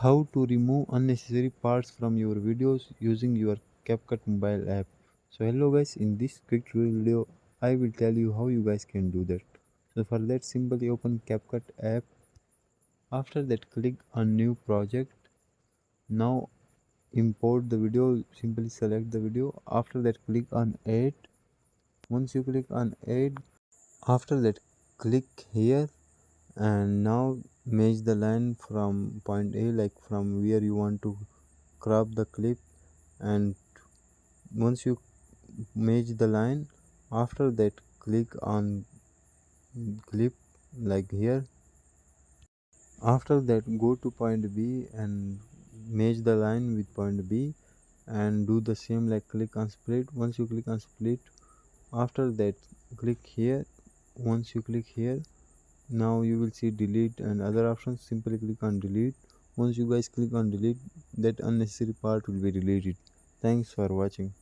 How to remove unnecessary parts from your videos using your CapCut mobile app. So hello guys, in this quick video I will tell you how you guys can do that. So for that, simply open CapCut app. After that, click on new project. Now import the video, simply select the video. After that, click on add. Once you click on add, after that click here, and now match the line from point A, like from where you want to crop the clip. And once you match the line, after that click on clip like here. After that, go to point B and match the line with point B, and do the same, like click on split. Once you click on split, after that click here. Once you click here, now you will see delete and other options. Simply click on delete. Once you guys click on delete, that unnecessary part will be deleted. Thanks for watching.